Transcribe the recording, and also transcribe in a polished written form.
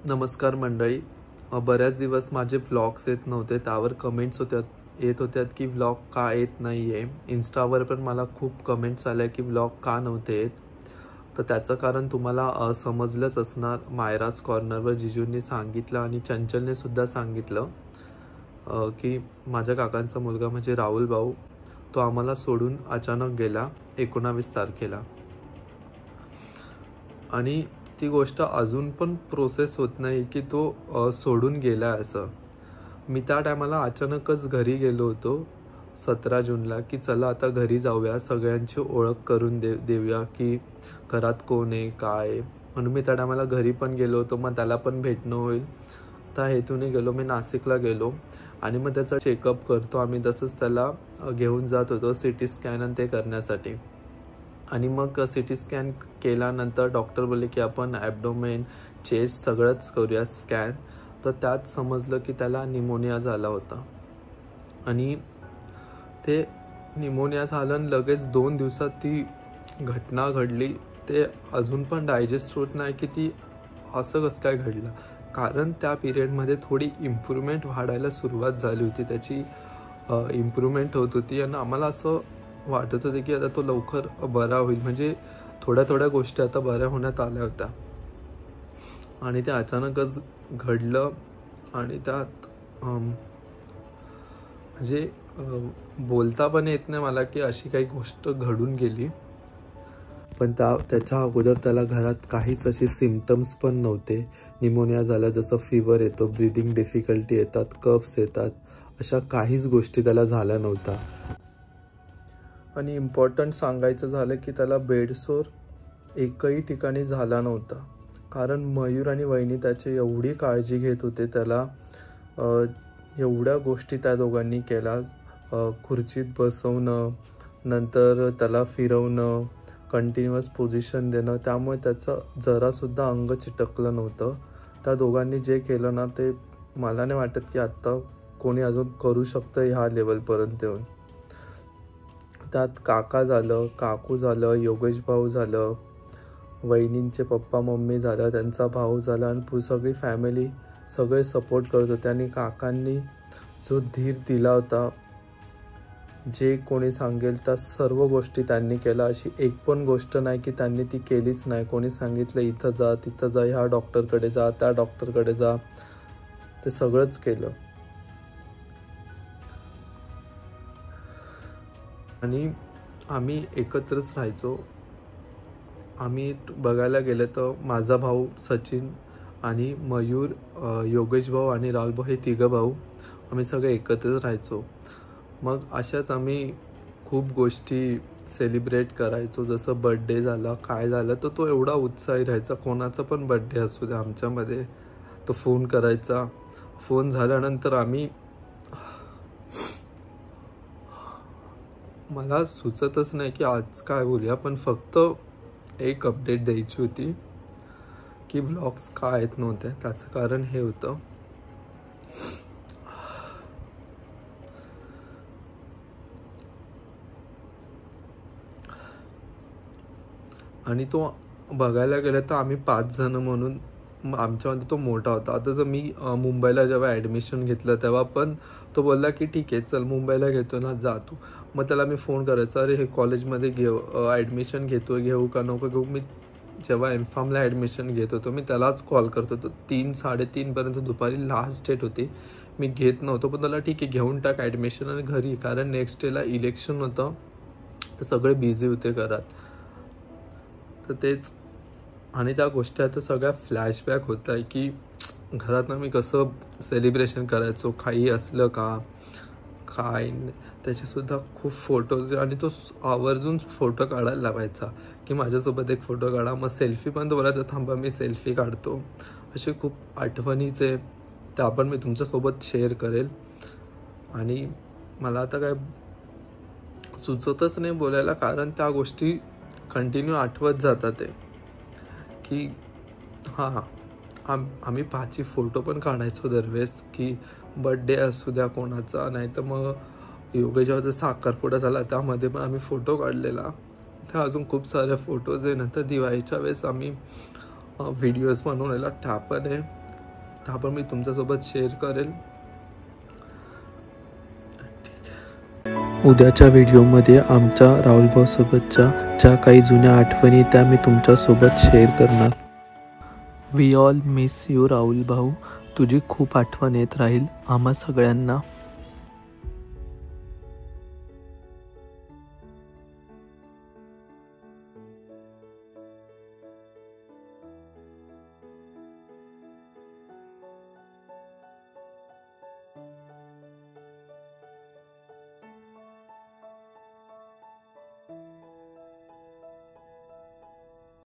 नमस्कार मंडळी. बऱ्याच दिवस माझे व्लॉग्स येत नव्हते. त्यावर कमेंट्स येत होत्यात की व्लॉग का येत नाही आहे. इन्स्टावर पण मला खूप कमेंट्स आल्या की व्लॉग का नव्हते येत. तर त्याचं कारण तुम्हाला समजलंच असणार. मायराज कॉर्नरवर जिजूंनी सांगितलं आणि चंचलने सुद्धा सांगितलं की माझ्या काकांचा मुलगा म्हणजे राहुल भाऊ तो आम्हाला सोडून अचानक गेला 19 तारखेला. आणि ती गोष्ट अजून पण प्रोसेस होत नाही की तो सोडून गेला असं. मी त्या टायमाला अचानकच घरी गेलो होतो 17 जूनला की चला आता घरी जाऊया, सगळ्यांची ओळख करून देऊया की घरात कोण आहे काय आहे. म्हणून मी त्या टायमाला घरी पण गेलो होतो. मग त्याला पण भेटणं होईल त्या हेतूने गेलो. मी नाशिकला गेलो आणि मग त्याचा चेकअप करतो आम्ही. तसंच त्याला घेऊन जात होतो सिटी स्कॅन आणि ते करण्यासाठी. आणि मग सिटी स्कॅन केल्यानंतर डॉक्टर बोलले की आपण ॲबडोमेन चेस्ट सगळंच करूया स्कॅन. तर त्यात समजलं की त्याला निमोनिया झाला होता. आणि ते निमोनिया झालं आणि लगेच 2 दिवसात ती घटना घडली. ते अजून पण डायजेस्ट होत नाही की ती असं कसं काय घडलं. कारण त्या पिरियडमध्ये थोडी इम्प्रूव्हमेंट वाढायला सुरुवात झाली होती. त्याची इम्प्रूव्हमेंट होत होती आणि आम्हाला असं वाटत होते की आता तो लवकर बरा होईल. म्हणजे थोड्या थोड्या गोष्टी आता बऱ्या होण्यात आल्या होत्या आणि ते अचानकच घडलं. आणि त्यात म्हणजे बोलता पण येत नाही मला की अशी काही गोष्ट घडून गेली. पण त्याच्या अगोदर त्याला घरात काहीच अशी सिम्पटम्स पण नव्हते. निमोनिया झाला जसं फीवर येतो, ब्रीदिंग डिफिकल्टी येतात, कफ्स येतात, अशा काहीच गोष्टी त्याला झाल्या नव्हत्या. आणि इम्पॉर्टंट सांगायचं झालं की त्याला बेडसोर एकही ठिकाणी झाला नव्हता. कारण मयूर आणि वहिनी त्याची एवढी काळजी घेत होते. त्याला एवढ्या गोष्टी त्या दोघांनी केल्या. खुर्चीत बसवणं, नंतर त्याला फिरवणं, कंटिन्युअस पोझिशन देणं. त्यामुळे त्याचं जरासुद्धा अंग चिटकलं नव्हतं. त्या दोघांनी जे केलं ना ते मला नाही वाटत की आत्ता कोणी अजून करू शकतं ह्या लेवलपर्यंत येऊन. त्यात काका झालं, काकू झालं, योगेश भाऊ झालं, वहिनींचे पप्पा मम्मी झालं, त्यांचा भाऊ झाला आणि सगळी फॅमिली सगळे सपोर्ट करत होते. आणि काकांनी जो धीर दिला होता, जे कोणी सांगेल त्या सर्व गोष्टी त्यांनी केल्या. अशी एक पण गोष्ट नाही की त्यांनी ती केलीच नाही. कोणी सांगितलं इथं जा तिथं जा, ह्या डॉक्टरकडे जा त्या डॉक्टरकडे जा, ते सगळंच केलं. आणि आम्ही एकत्रच राहायचो. आम्ही बघायला गेलं तर माझा भाऊ सचिन आणि मयूर, योगेश भाऊ आणि राहुल भाऊ हे तिघं भाऊ आम्ही सगळे एकत्रच राहायचो. मग अशाच आम्ही खूप गोष्टी सेलिब्रेट करायचो. जसं बड्डे झाला काय झालं तर तो एवढा उत्साही राहायचा. कोणाचा पण बड्डे असू द्या आमच्यामध्ये तो फोन करायचा. फोन झाल्यानंतर आम्ही मला सुचतच नाही की आज काय बोलूया. पण फक्त एक अपडेट द्यायची होती की व्लॉग्स का येत नव्हते. त्याचं कारण हे होतं आणि तो बघायला गेलं तर आम्ही 5 जण म्हणून आमच्यामध्ये तो मोठा होता. आता जर मी मुंबईला जेव्हा ॲडमिशन घेतलं तेव्हा पण तो बोलला की ठीक आहे चल मुंबईला घेतो ना जा तू. मग त्याला मी फोन करायचा, अरे हे कॉलेजमध्ये ॲडमिशन घेऊ का नको घेऊ. मी जेव्हा एमफार्मला ॲडमिशन घेत होतो मी त्यालाच कॉल करत होतो. 3-3:30पर्यंत दुपारी लास्ट डेट होती. मी घेत नव्हतो पण त्याला ठीक आहे घेऊन टाक ॲडमिशन आणि घरी. कारण नेक्स्ट डेला इलेक्शन होतं तर सगळे बिझी होते घरात. तर तेच. आणि त्या गोष्टी आता सगळ्या फ्लॅशबॅक होत आहे की घरात आम्ही कसं सेलिब्रेशन करायचो, काही असलं का काय. त्याचेसुद्धा खूप फोटोज आणि तो आवर्जून फोटो काढायला लावायचा की माझ्यासोबत एक फोटो काढा. मग सेल्फी पण तो बोलायचा थांबा मी सेल्फी काढतो. असे खूप आठवणीचे त्या पण मी तुमच्यासोबत शेअर करेल. आणि मला आता काय सुचतच नाही बोलायला कारण त्या गोष्टी कंटिन्यू आठवत जातात ते की हां आम्ही 5 फोटो पण काढायचो दरवेळेस की बड्डे असू द्या कोणाचा. नाही तर मग योगेशचा साखरपुडा झाला त्यामध्ये पण आम्ही फोटो काढलेला. त्या अजून खूप सारे फोटोज आहे. नंतर दिवाळीच्या वेळेस आम्ही व्हिडिओज बनवलेला त्या पण आहे. हा पण मी तुमच्यासोबत शेअर करेल. उद्याच्या व्हिडिओमध्ये आमच्या राहुलभाऊसोबतच्या ज्या काही जुन्या आठवणी त्या मी तुमच्यासोबत शेअर करणार. We all miss you Rahul भाऊ. तुझी खूप आठवण येत राहील आम्हा सगळ्यांना.